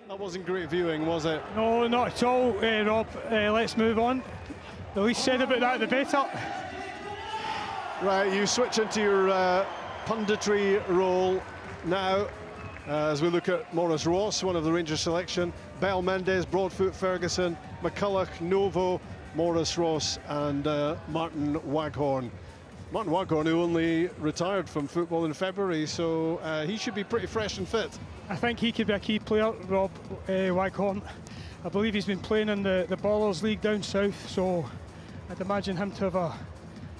That wasn't great viewing, was it? No, not at all, Rob. Let's move on. The least said about that, the better. Right, you switch into your punditry role now as we look at Maurice Ross, one of the Rangers selection, Bell, Mendes, Broadfoot, Ferguson, McCulloch, Novo, Maurice Ross and Martin Waghorn. Martin Waghorn, who only retired from football in February, so he should be pretty fresh and fit. I think he could be a key player, Rob, Waghorn. I believe he's been playing in the Ballers League down south, so I'd imagine him to have a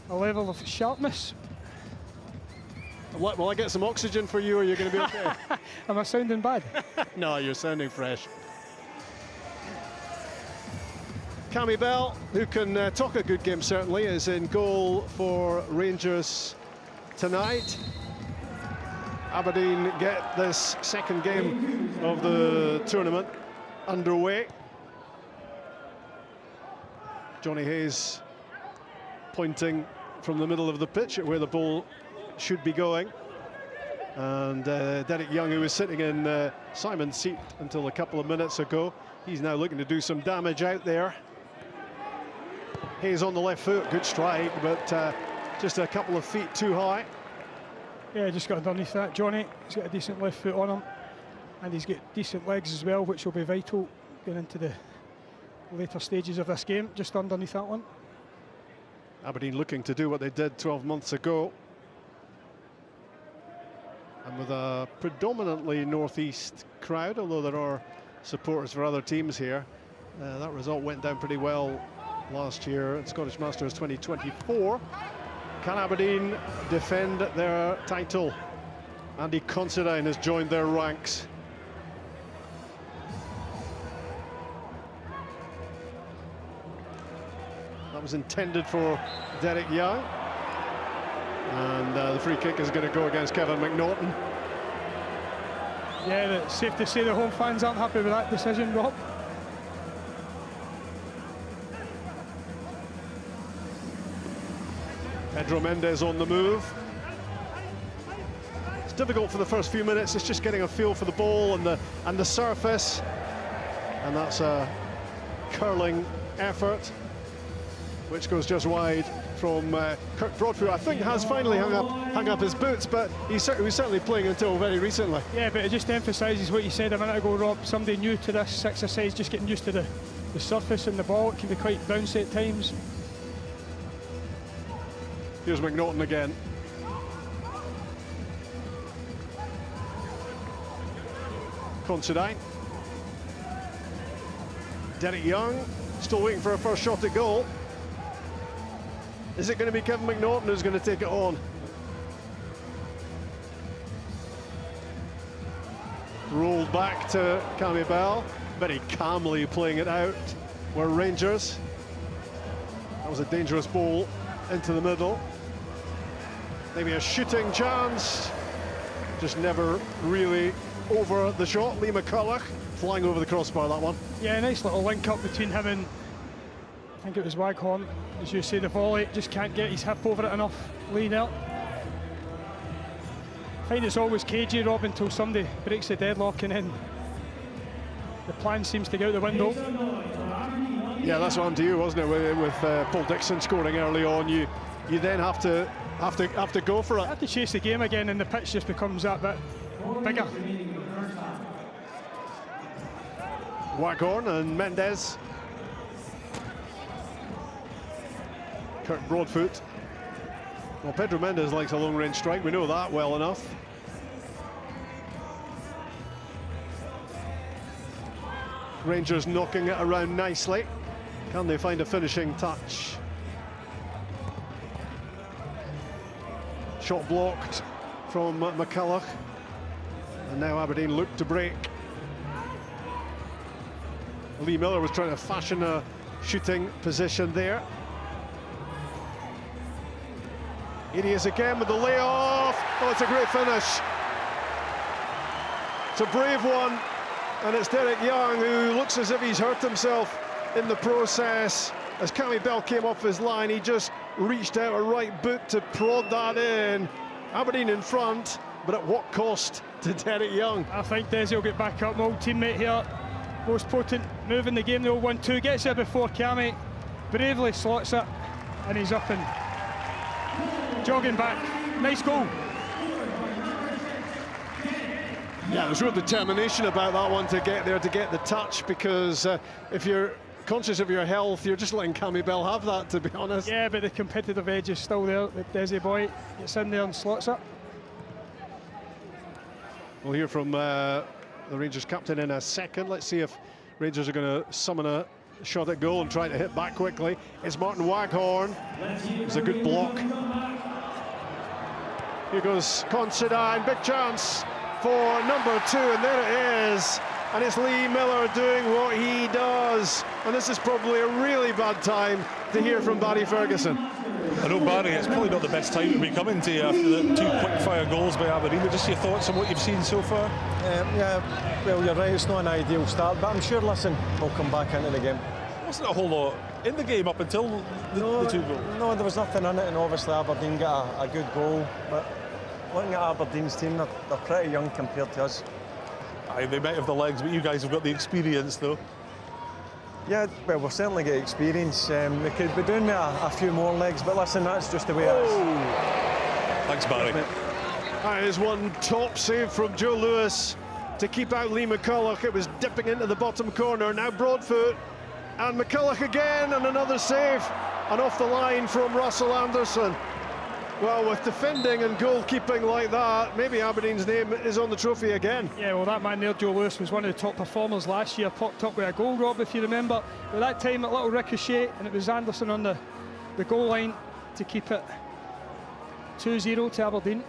level of sharpness. Will I get some oxygen for you, or are you going to be okay? Am I sounding bad? No, you're sounding fresh. Cammy Bell, who can talk a good game certainly, is in goal for Rangers tonight. Aberdeen get this second game of the tournament underway. Johnny Hayes pointing from the middle of the pitch at where the ball should be going. And Derek Young, who was sitting in Simon's seat until a couple of minutes ago, he's now looking to do some damage out there. Hayes on the left foot, good strike, but just a couple of feet too high. Yeah, just got underneath that. Johnny, he's got a decent left foot on him, and he's got decent legs as well, which will be vital going into the later stages of this game, just underneath that one. Aberdeen looking to do what they did 12 months ago. And with a predominantly northeast crowd, although there are supporters for other teams here, that result went down pretty well last year at Scottish Masters 2024. Can Aberdeen defend their title? Andy Considine has joined their ranks. That was intended for Derek Young. And the free kick is going to go against Kevin McNaughton. Yeah, it's safe to say the home fans aren't happy with that decision, Rob. Pedro Mendes on the move. It's difficult for the first few minutes. It's just getting a feel for the ball and the surface. And that's a curling effort, which goes just wide from Kirk Broadfoot. I think has finally hung up his boots, but he was certainly playing until very recently. Yeah, but it just emphasises what you said a minute ago, Rob. Somebody new to this exercise, just getting used to the surface and the ball. It can be quite bouncy at times. Here's McNaughton again. Considine. Derek Young, still waiting for a first shot at goal. Is it going to be Kevin McNaughton who's going to take it on? Rolled back to Cammy Bell, very calmly playing it out. Were Rangers. That was a dangerous ball into the middle. Maybe a shooting chance, just never really over the shot. Lee McCulloch flying over the crossbar, that one. Yeah, nice little link up between him and, I think it was Waghorn. As you say, the volley, just can't get his hip over it enough, Lee there. I find it's always cagey, Rob, until somebody breaks the deadlock and then the plan seems to go out the window. Yeah, that's what happened to you, wasn't it? With Paul Dixon scoring early on, you then have to go for it. You have to chase the game again, and the pitch just becomes that bit bigger. Waghorn and Mendes. Kirk Broadfoot. Well, Pedro Mendes likes a long-range strike. We know that well enough. Rangers knocking it around nicely. Can they find a finishing touch? Shot blocked from McCulloch. And now Aberdeen look to break. Lee Miller was trying to fashion a shooting position there. Here he is again with the layoff. Oh, it's a great finish. It's a brave one. And it's Derek Young, who looks as if he's hurt himself in the process. As Cammy Bell came off his line, he just reached out a right boot to prod that in. Aberdeen in front, but at what cost to Derek Young? I think Desi will get back up. My old teammate here, most potent move in the game, the old 1-2, gets there before Cammy, bravely slots it, and he's up and jogging back. Nice goal. Yeah, there's real determination about that one to get there, to get the touch, because if you're conscious of your health, you're just letting Cammy Bell have that, to be honest. Yeah, but the competitive edge is still there. The Desi boy gets in there and slots it. We'll hear from the Rangers captain in a second. Let's see if Rangers are going to summon a shot at goal and try to hit back quickly. It's Martin Waghorn. It's a good block. Here goes Considine, big chance for number 2, and there it is. And it's Lee Miller doing what he does. And this is probably a really bad time to hear from Barry Ferguson. I know, Barry, it's probably not the best time to be coming to you after the 2 quick-fire goals by Aberdeen, but just your thoughts on what you've seen so far? Yeah, well, you're right, it's not an ideal start, but I'm sure, listen, we'll come back into the game. Wasn't a whole lot in the game up until the 2 goals? No, there was nothing in it, and obviously Aberdeen got a good goal, but looking at Aberdeen's team, they're pretty young compared to us. Aye, they might have the legs, but you guys have got the experience, though. Yeah, well, we've certainly got experience. We could be doing with a few more legs, but listen, that's just the way it is. Thanks, Barry. That is one top save from Joe Lewis to keep out Lee McCulloch. It was dipping into the bottom corner. Now Broadfoot and McCulloch again, and another save. And off the line from Russell Anderson. Well, with defending and goalkeeping like that, maybe Aberdeen's name is on the trophy again. Yeah, well, that man there, Joe Lewis, was one of the top performers last year. Popped up with a goal, Rob, if you remember. But that time, a little ricochet, and it was Anderson on the goal line to keep it 2-0 to Aberdeen.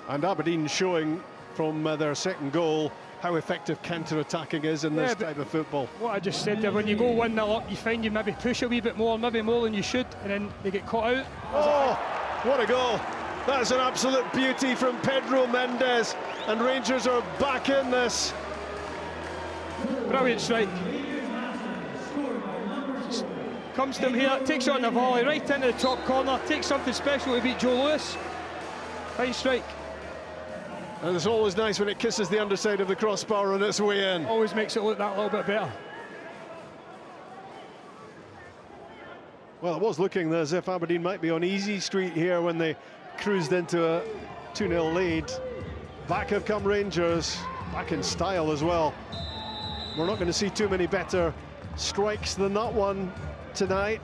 And Aberdeen showing from their second goal how effective counter-attacking is in this type of football. What I just said there, when you go 1-0 up, you find you maybe push a wee bit more, maybe more than you should, and then they get caught out. Oh, what a goal. That's an absolute beauty from Pedro Mendes, and Rangers are back in this. Brilliant strike. Just comes to him here, takes on the volley, right into the top corner, takes something special to beat Joe Lewis. Fine strike. And it's always nice when it kisses the underside of the crossbar on its way in. Always makes it look that little bit better. Well, it was looking as if Aberdeen might be on easy street here when they cruised into a 2-0 lead. Back have come Rangers, back in style as well. We're not going to see too many better strikes than that one tonight.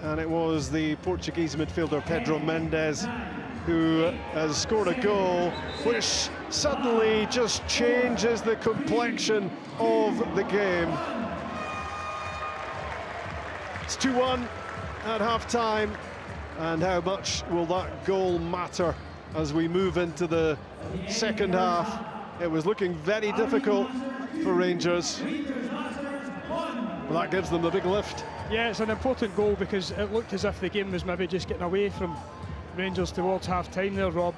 And it was the Portuguese midfielder Pedro Mendes who has scored a goal which suddenly just changes the complexion of the game. It's 2-1 at half-time, and how much will that goal matter as we move into the second half? It was looking very difficult for Rangers, but that gives them a big lift. Yeah, it's an important goal because it looked as if the game was maybe just getting away from Rangers towards half-time there, Rob.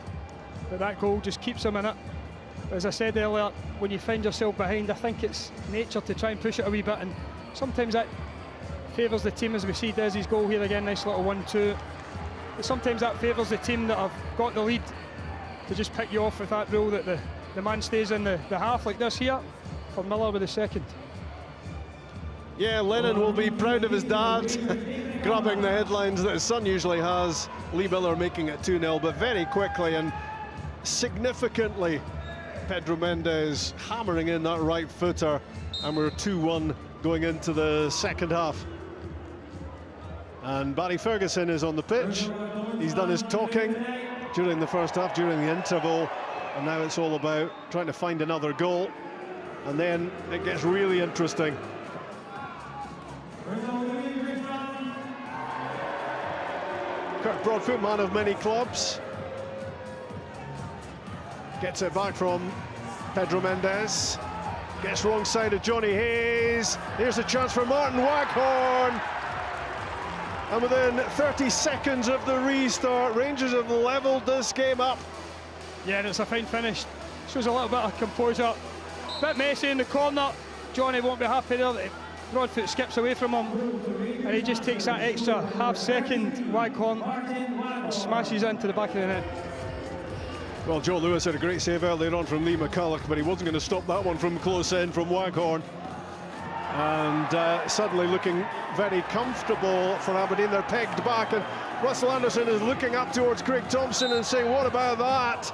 But that goal just keeps them in it. As I said earlier, when you find yourself behind, I think it's nature to try and push it a wee bit, and sometimes that favours the team, as we see Desi's goal here again, nice little 1-2. But sometimes that favours the team that have got the lead to just pick you off with that rule that the man stays in the half like this here, for Miller with the second. Yeah, Lennon will be proud of his dad, grabbing the headlines that his son usually has. Lee Miller making it 2-0, but very quickly and significantly, Pedro Mendes hammering in that right footer, and we're 2-1 going into the second half. And Barry Ferguson is on the pitch. He's done his talking during the first half, during the interval, and now it's all about trying to find another goal, and then it gets really interesting. Kirk Broadfoot, man of many clubs, gets it back from Pedro Mendes, gets wrong side of Johnny Hayes. Here's a chance for Martin Waghorn, and within 30 seconds of the restart, Rangers have levelled this game up. Yeah, and it's a fine finish. Shows a little bit of composure. Bit messy in the corner. Johnny won't be happy there. Broadfoot skips away from him, and he just takes that extra half second. Waghorn and smashes into the back of the net. Well, Joe Lewis had a great save earlier on from Lee McCulloch, but he wasn't going to stop that one from close in from Waghorn. And suddenly looking very comfortable for Aberdeen. They're pegged back, and Russell Anderson is looking up towards Craig Thompson and saying, what about that?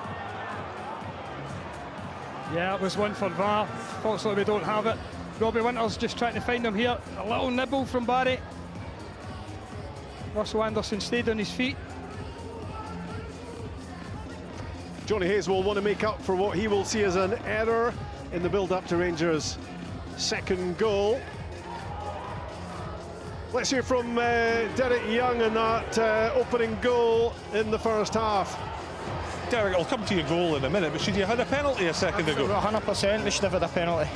Yeah, it was one for VAR. Fortunately, we don't have it. Robbie Winters just trying to find him here. A little nibble from Barry. Russell Anderson stayed on his feet. Johnny Hayes will want to make up for what he will see as an error in the build-up to Rangers' second goal. Let's hear from Derek Young in that opening goal in the first half. Derek, I'll come to your goal in a minute, but should you have had a penalty a second ago? 100% we should have had a penalty.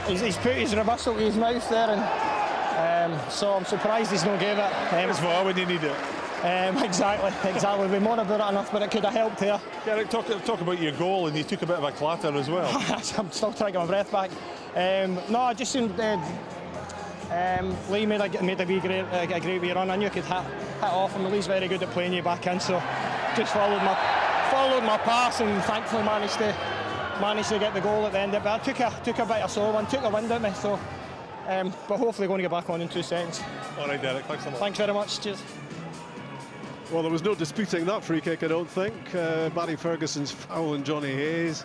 He's put his reversal to his mouth there, and so I'm surprised he's not gave it. It's VAR when you need it. Exactly. We moan about it enough, but it could have helped here. Derek, talk about your goal, and you took a bit of a clatter as well. I'm still trying to get my breath back. No, I just seemed Lee made a great wee run. I knew I could hit off him. Lee's very good at playing you back in, so just followed my pass and thankfully managed to get the goal at the end of it. But I took a bit of slow one, took a wind at me, so but hopefully going to get back on in 2 seconds. All right, Derek, thanks a lot. Thanks very much. Cheers. Well, there was no disputing that free kick, I don't think. Barry Ferguson's fouling Johnny Hayes.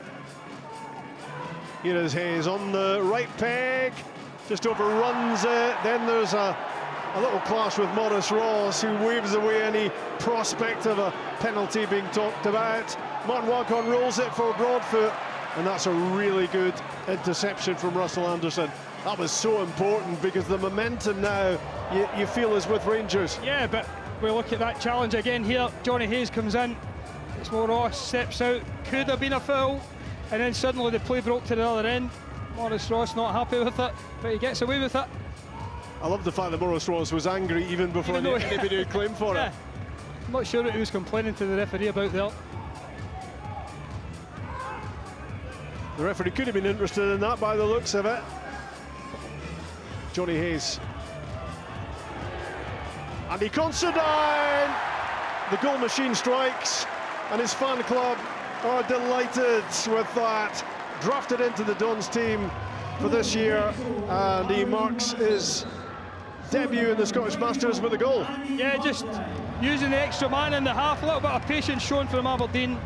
Here is Hayes on the right peg, just overruns it. Then there's a little clash with Maurice Ross, who waves away any prospect of a penalty being talked about. Martin Waghorn rolls it for Broadfoot, and that's a really good interception from Russell Anderson. That was so important because the momentum now you feel is with Rangers. Yeah, but we look at that challenge again here. Johnny Hayes comes in, it's more Ross, steps out, could have been a foul, and then suddenly the play broke to the other end. Maurice Ross not happy with it, but he gets away with it. I love the fact that Maurice Ross was angry even before anybody had claimed for it. I'm not sure what he was complaining to the referee about there. The referee could have been interested in that by the looks of it. Johnny Hayes. And he Considine! The goal machine strikes, and his fan club are delighted with that. Drafted into the Dons team for this year, and he marks his debut in the Scottish Masters with a goal. Yeah, just using the extra man in the half, a little bit of patience shown from Aberdeen.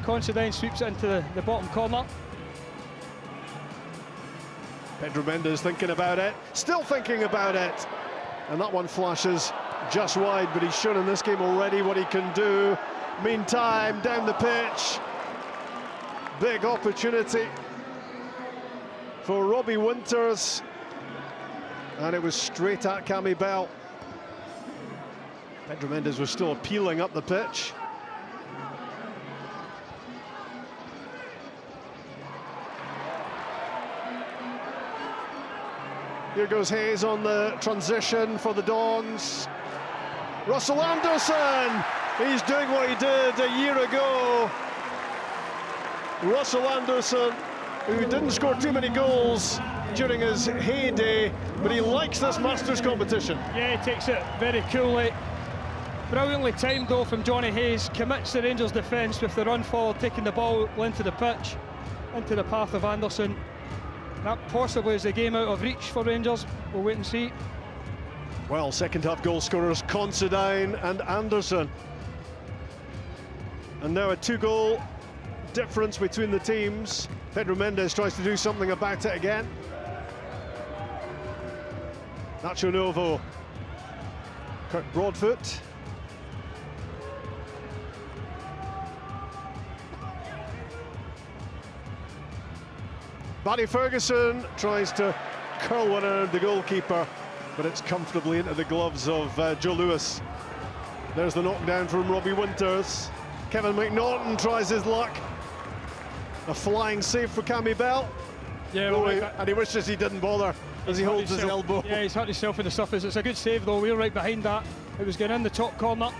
Considine sweeps it into the bottom corner. Pedro Mendes thinking about it, still thinking about it, and that one flashes just wide, but he's shown in this game already what he can do. Meantime, down the pitch, big opportunity for Robbie Winters, and it was straight at Cammy Bell. Pedro Mendes was still appealing up the pitch. Here goes Hayes on the transition for the Dons. Russell Anderson, he's doing what he did a year ago. Russell Anderson, who didn't score too many goals during his heyday, but he likes this Masters competition. Yeah, he takes it very coolly. Brilliantly timed though from Johnny Hayes, commits the Rangers defence with the run forward, taking the ball into the pitch, into the path of Anderson. That possibly is the game out of reach for Rangers. We'll wait and see. Well, second half goal scorers Considine and Anderson. And now a 2-goal difference between the teams. Pedro Mendes tries to do something about it again. Nacho Novo. Kirk Broadfoot. Barry Ferguson tries to curl one around the goalkeeper, but it's comfortably into the gloves of Joe Lewis. There's the knockdown from Robbie Winters. Kevin McNaughton tries his luck. A flying save for Cammy Bell. Yeah, and he wishes he didn't bother as he holds his elbow. Yeah, he's hurt himself in the surface. It's a good save though. We're right behind that. It was going in the top corner.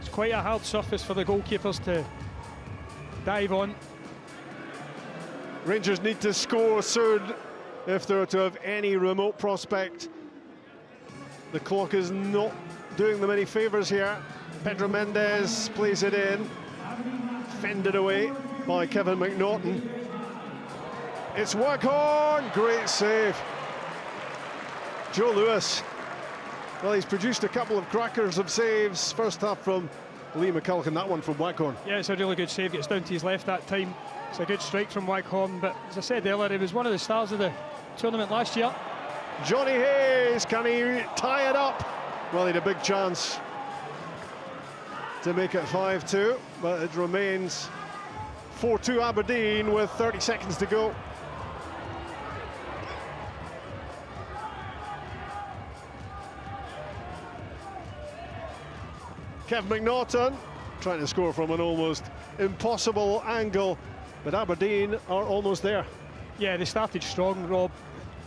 It's quite a hard surface for the goalkeepers to dive on. Rangers need to score soon if they're to have any remote prospect. The clock is not doing them any favours here. Pedro Mendes plays it in, fended away by Kevin McNaughton. It's Waghorn, great save. Joe Lewis, well, he's produced a couple of crackers of saves. First half from Lee McCulloch and that one from Waghorn. Yeah, it's a really good save, gets down to his left that time. It's a good strike from Waghorn, but as I said earlier, he was one of the stars of the tournament last year. Johnny Hayes, can he tie it up? Well, he had a big chance to make it 5-2, but it remains 4-2 Aberdeen with 30 seconds to go. Kev McNaughton trying to score from an almost impossible angle, but Aberdeen are almost there. Yeah, they started strong, Rob.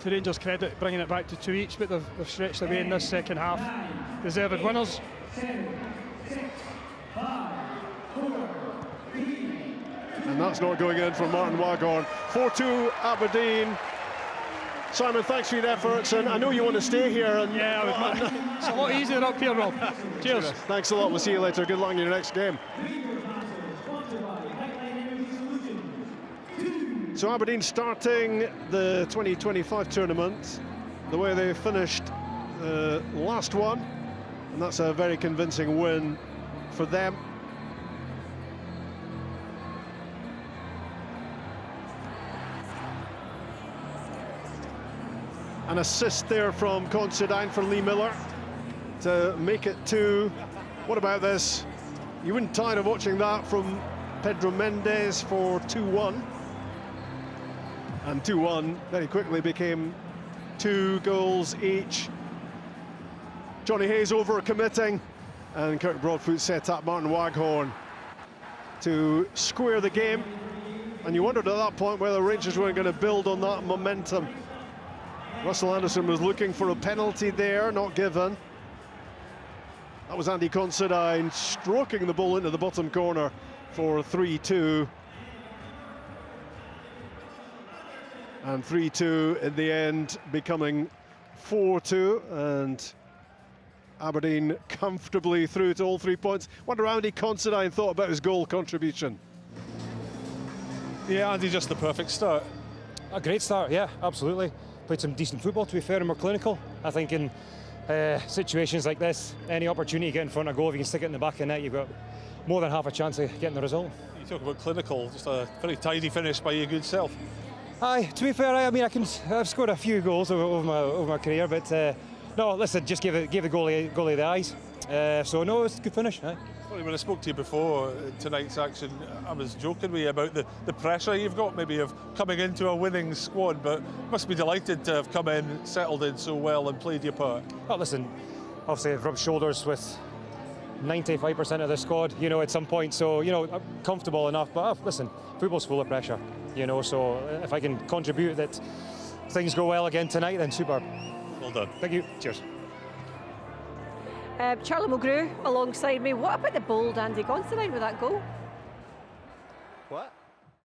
To Rangers' credit, bringing it back to 2 each, but they've stretched away in this second half. Deserved winners. And that's not going in for Martin Waghorn. 4-2 Aberdeen. Simon, thanks for your efforts, and I know you want to stay here. And yeah, it's a lot easier up here, Rob. Cheers. Thanks a lot. We'll see you later. Good luck in your next game. So Aberdeen starting the 2025 tournament the way they finished the last one, and that's a very convincing win for them. An assist there from Considine for Lee Miller to make it 2. What about this? You wouldn't tire of watching that from Pedro Mendes for 2-1. And 2-1 very quickly became 2 goals each. Johnny Hayes over-committing, and Kirk Broadfoot set up Martin Waghorn to square the game. And you wondered at that point whether Rangers weren't going to build on that momentum. Russell Anderson was looking for a penalty there, not given. That was Andy Considine stroking the ball into the bottom corner for 3-2. And 3-2 in the end, becoming 4-2, and Aberdeen comfortably through to all 3 points. Wonder how Andy Considine thought about his goal contribution. Yeah, Andy, just the perfect start. A great start, yeah, absolutely. Played some decent football, to be fair, and more clinical. I think in situations like this, any opportunity to get in front of goal, if you can stick it in the back of the net, you've got more than half a chance of getting the result. You talk about clinical, just a very tidy finish by your good self. Aye, to be fair, I mean, I've scored a few goals over my career, but no, listen, just give the goalie the eyes. So no, it's a good finish. Aye. When I spoke to you before tonight's action, I was joking with you about the pressure you've got maybe of coming into a winning squad, but must be delighted to have come in, settled in so well and played your part. Oh, listen, obviously I've rubbed shoulders with 95% of the squad, you know, at some point, so, you know, I'm comfortable enough, but listen, football's full of pressure, you know, so if I can contribute that things go well again tonight, then super. Well done. Thank you. Cheers. Charlie Mulgrew alongside me. What about the bold Andy Considine with that goal? What?